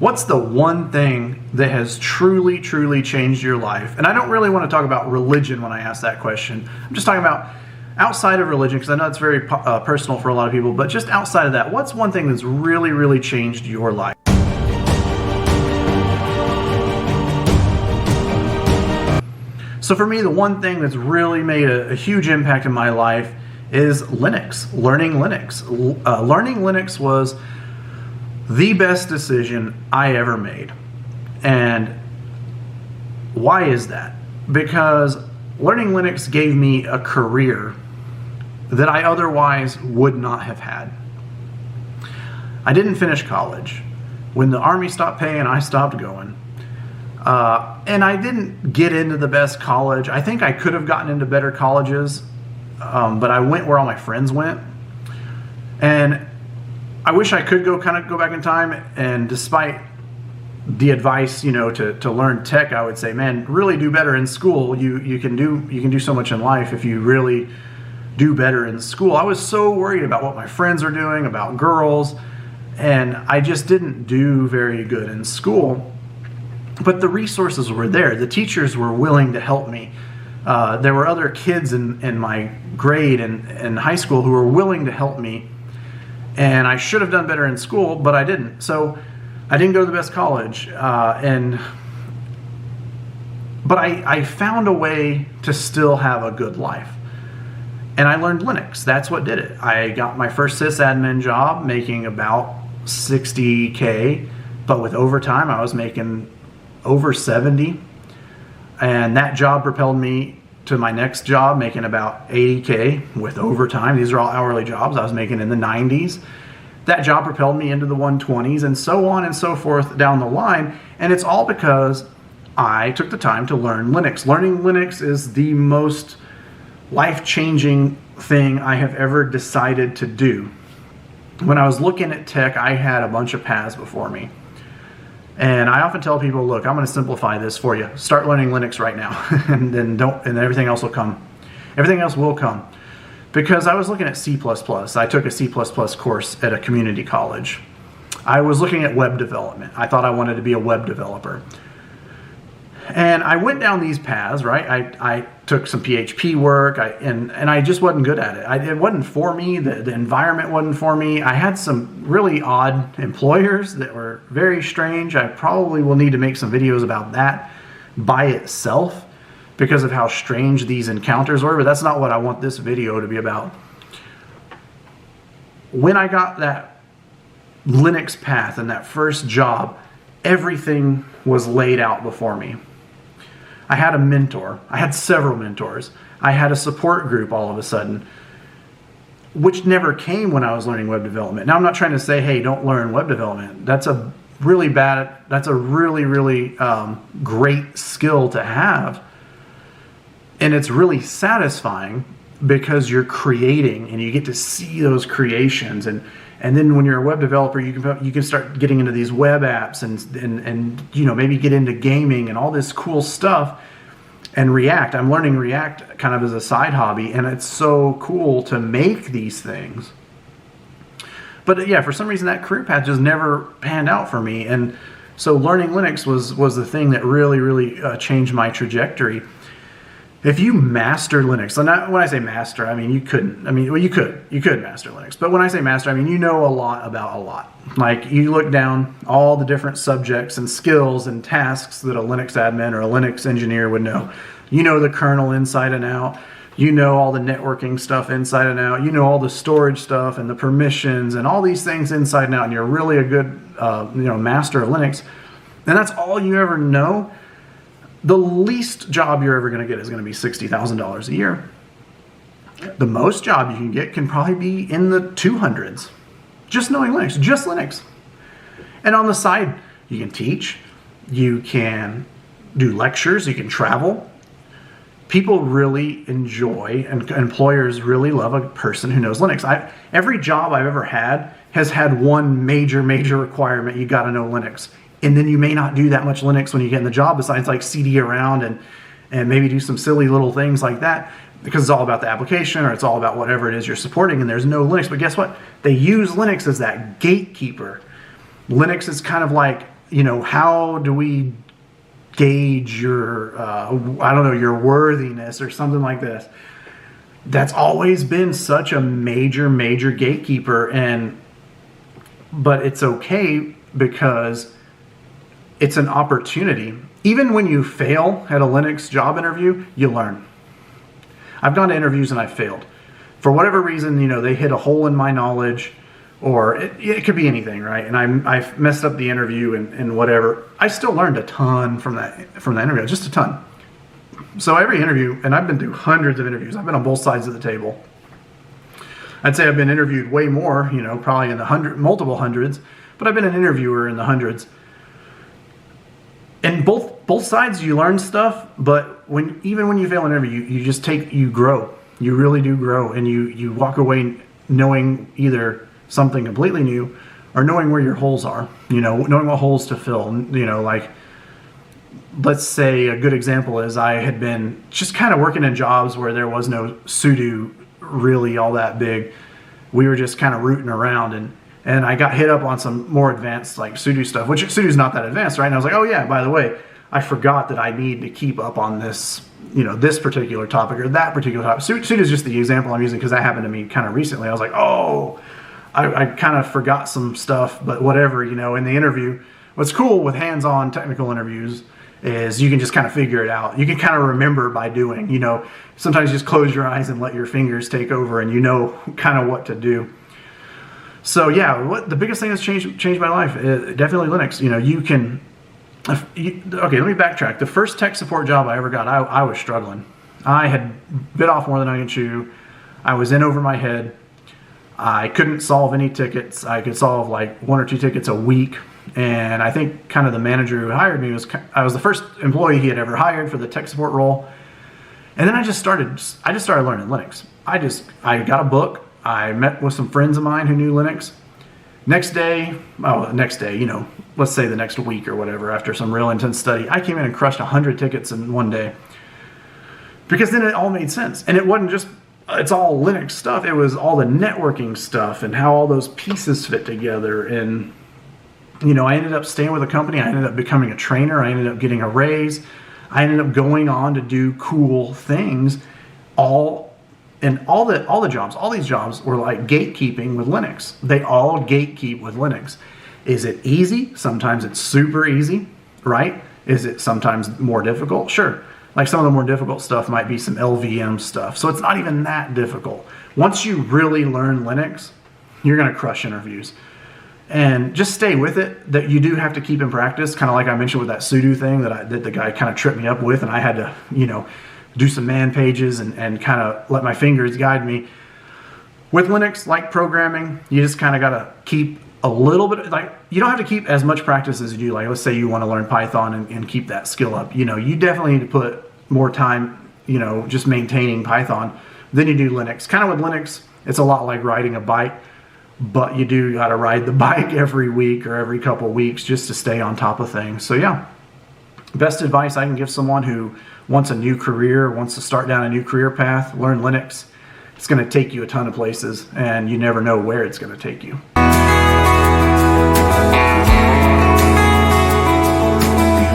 What's the one thing that has truly, truly changed your life? And I don't really want to talk about religion when I ask that question. I'm just talking about outside of religion, because I know it's very personal for a lot of people, but just outside of that, what's one thing that's really, really changed your life? So for me, the one thing that's really made a huge impact in my life is Linux, learning Linux. Learning Linux was the best decision I ever made. And why is that? Because learning Linux gave me a career that I otherwise would not have had. I didn't finish college. When the Army stopped paying, I stopped going. And I didn't get into the best college. I think I could have gotten into better colleges, but I went where all my friends went. And I wish I could go back in time, and despite the advice, to learn tech, I would say, man, really do better in school. You can do so much in life if you really do better in school. I was so worried about what my friends are doing, about girls, and I just didn't do very good in school. But the resources were there. The teachers were willing to help me. There were other kids in my grade and in high school who were willing to help me. And I should have done better in school, but I didn't. So I didn't go to the best college. But I found a way to still have a good life. And I learned Linux. That's what did it. I got my first sysadmin job making about $60K, but with overtime I was making over 70. And that job propelled me to my next job making about 80K with overtime. These are all hourly jobs. I was making in the 90s. That job propelled me into the 120s, and so on and so forth down the line. And it's all because I took the time to learn Linux. Learning Linux is the most life-changing thing I have ever decided to do. When I was looking at tech, I had a bunch of paths before me. And I often tell people, look, I'm going to simplify this for you. Start learning Linux right now, and everything else will come. Everything else will come. Because I was looking at C++. I took a C++ course at a community college. I was looking at web development. I thought I wanted to be a web developer. And I went down these paths, right? I took some PHP work, and I just wasn't good at it. It wasn't for me. The environment wasn't for me. I had some really odd employers that were very strange. I probably will need to make some videos about that by itself because of how strange these encounters were, but that's not what I want this video to be about. When I got that Linux path and that first job, everything was laid out before me. I had a mentor. I had several mentors. I had a support group all of a sudden, which never came when I was learning web development. Now, I'm not trying to say, hey, don't learn web development. That's a really great skill to have. And it's really satisfying because you're creating and you get to see those creations. And then when you're a web developer, you can start getting into these web apps and maybe get into gaming and all this cool stuff. And React, I'm learning React kind of as a side hobby, and it's so cool to make these things. But yeah, for some reason that career path just never panned out for me. And so learning Linux was the thing that really changed my trajectory. If you master Linux, and when I say master, I mean you could master Linux. But when I say master, I mean you know a lot about a lot. Like you look down all the different subjects and skills and tasks that a Linux admin or a Linux engineer would know. You know the kernel inside and out. You know all the networking stuff inside and out. You know all the storage stuff and the permissions and all these things inside and out. And you're really a good master of Linux. And that's all you ever know. The least job you're ever going to get is going to be $60,000 a year. The most job you can get can probably be in the 200s. Just knowing Linux, just Linux. And on the side, you can teach, you can do lectures, you can travel. People really enjoy, and employers really love a person who knows Linux. Every job I've ever had has had one major requirement: you got to know Linux. And then you may not do that much Linux when you get in the job, besides like CD around and maybe do some silly little things like that, because it's all about the application or it's all about whatever it is you're supporting, and there's no Linux. But guess what? They use Linux as that gatekeeper. Linux is kind of like, how do we gauge your, I don't know, your worthiness or something like this. That's always been such a major, major gatekeeper. But it's okay because it's an opportunity. Even when you fail at a Linux job interview, you learn. I've gone to interviews and I failed. For whatever reason, they hit a hole in my knowledge, or it could be anything, right? And I messed up the interview and whatever. I still learned a ton from that interview, just a ton. So every interview, and I've been through hundreds of interviews. I've been on both sides of the table. I'd say I've been interviewed way more, probably in the multiple hundreds, but I've been an interviewer in the hundreds. And both sides, you learn stuff, but even when you fail an interview, you grow. You really do grow, and you walk away knowing either something completely new or knowing where your holes are, knowing what holes to fill. Like, let's say a good example is I had been just kind of working in jobs where there was no sudo really all that big. We were just kind of rooting around, and I got hit up on some more advanced like sudo stuff, which sudo's not that advanced, right? And I was like, oh yeah, by the way, I forgot that I need to keep up on this, this particular topic or that particular topic. Sudo is just the example I'm using because that happened to me kind of recently. I was like, oh, I kind of forgot some stuff, but whatever, in the interview. What's cool with hands-on technical interviews is you can just kind of figure it out. You can kind of remember by doing, sometimes you just close your eyes and let your fingers take over and kind of what to do. So yeah, what the biggest thing that's changed my life, definitely Linux. You can, okay, let me backtrack. The first tech support job I ever got, I was struggling. I had bit off more than I could chew. I was in over my head. I couldn't solve any tickets. I could solve like 1 or 2 tickets a week. And I think kind of the manager who hired me I was the first employee he had ever hired for the tech support role. And then I just started learning Linux. I got a book. I met with some friends of mine who knew Linux. Next day, let's say the next week or whatever, after some real intense study, I came in and crushed 100 tickets in one day. Because then it all made sense. And it wasn't just, it's all Linux stuff. It was all the networking stuff and how all those pieces fit together. And I ended up staying with a company. I ended up becoming a trainer. I ended up getting a raise. I ended up going on to do cool things. All these jobs were like gatekeeping with Linux. They all gatekeep with Linux. Is it easy? Sometimes it's super easy, right? Is it sometimes more difficult? Sure. Like some of the more difficult stuff might be some LVM stuff. So it's not even that difficult. Once you really learn Linux, you're going to crush interviews. And just stay with it. That you do have to keep in practice, kind of like I mentioned with that sudo thing that the guy kind of tripped me up with, and I had to, do some man pages and kind of let my fingers guide me. With Linux, like programming, you just kind of got to keep a little bit, like, you don't have to keep as much practice as you do. Like, let's say you want to learn Python and keep that skill up. You definitely need to put more time, just maintaining Python than you do Linux. Kind of with Linux, it's a lot like riding a bike. But you do got to ride the bike every week or every couple of weeks just to stay on top of things. So yeah, best advice I can give someone who wants a new career, wants to start down a new career path, learn Linux. It's going to take you a ton of places, and you never know where it's going to take you.